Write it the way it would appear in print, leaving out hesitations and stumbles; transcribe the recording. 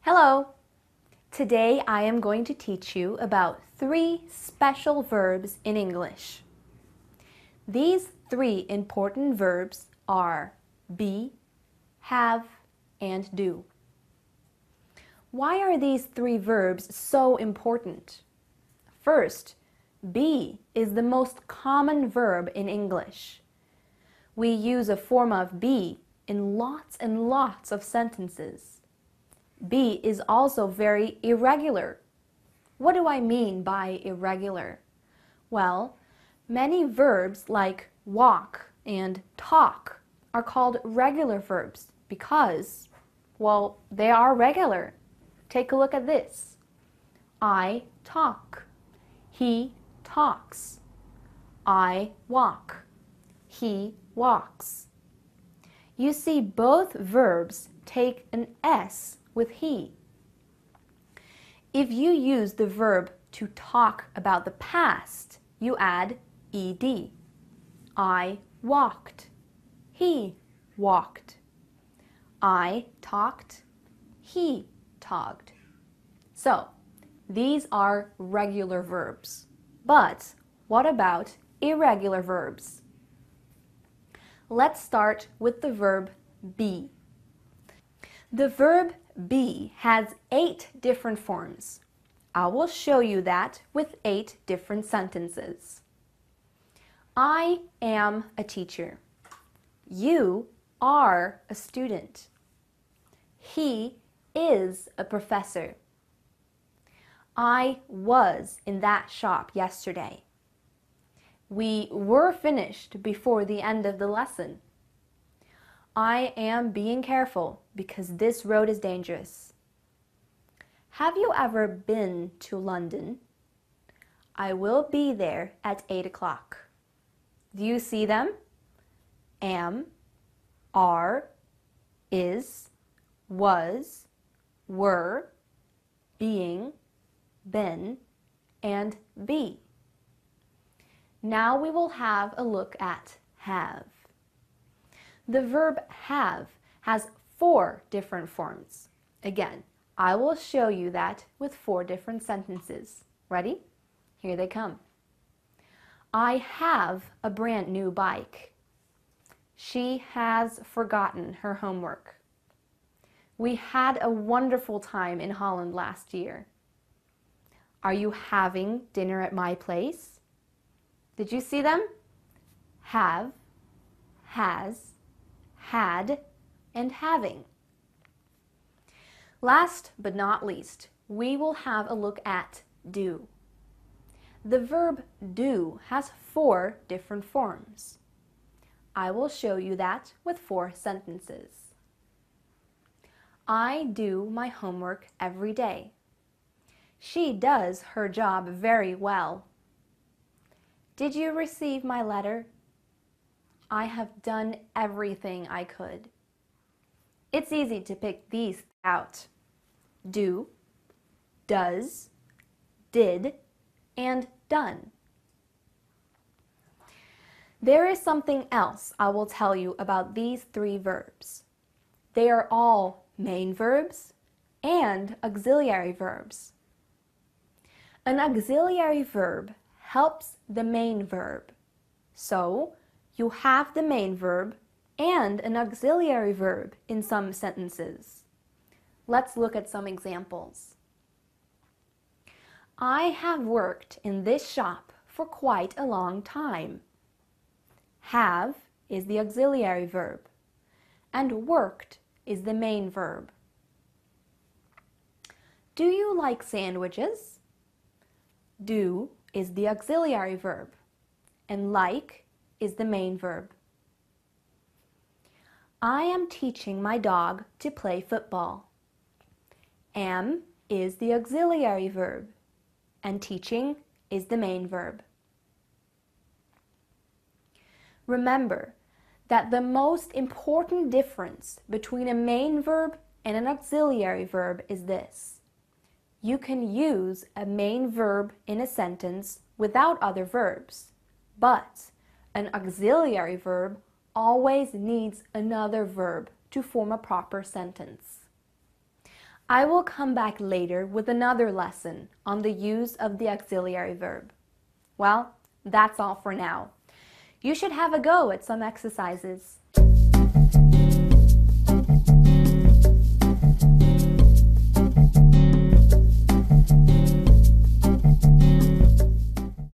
Hello! Today I am going to teach you about 3 special verbs in English. These 3 important verbs are be, have, and do. Why are these 3 verbs so important? First, be is the most common verb in English. We use a form of be in lots and lots of sentences. Be is also very irregular. What do I mean by irregular? Well, many verbs like walk and talk are called regular verbs because, well, they are regular. Take a look at this. I talk. He talks. I walk. He walks. You see, both verbs take an S with he. If you use the verb to talk about the past, you add ed. I walked. He walked. I talked. He talked. So, these are regular verbs. But what about irregular verbs? Let's start with the verb be. The verb be has 8 different forms. I will show you that with 8 different sentences. I am a teacher. You are a student. He is a professor. I was in that shop yesterday. We were finished before the end of the lesson. I am being careful because this road is dangerous. Have you ever been to London? I will be there at 8 o'clock. Do you see them? Am, are, is, was, were, being, been, and be. Now we will have a look at have. The verb have has 4 different forms. Again, I will show you that with 4 different sentences. Ready? Here they come. I have a brand new bike. She has forgotten her homework. We had a wonderful time in Holland last year. Are you having dinner at my place? Did you see them? Have, has, had, and having. Last but not least, we will have a look at do. The verb do has 4 different forms. I will show you that with 4 sentences. I do my homework every day. She does her job very well. Did you receive my letter? I have done everything I could. It's easy to pick these out. Do, does, did, and done. There is something else I will tell you about these 3 verbs. They are all main verbs and auxiliary verbs. An auxiliary verb helps the main verb. So, you have the main verb and an auxiliary verb in some sentences. Let's look at some examples. I have worked in this shop for quite a long time. Have is the auxiliary verb, and worked is the main verb. Do you like sandwiches? Do is the auxiliary verb, and like is the main verb. I am teaching my dog to play football. Am is the auxiliary verb, and teaching is the main verb. Remember that the most important difference between a main verb and an auxiliary verb is this. You can use a main verb in a sentence without other verbs, but an auxiliary verb always needs another verb to form a proper sentence. I will come back later with another lesson on the use of the auxiliary verb. Well, that's all for now. You should have a go at some exercises.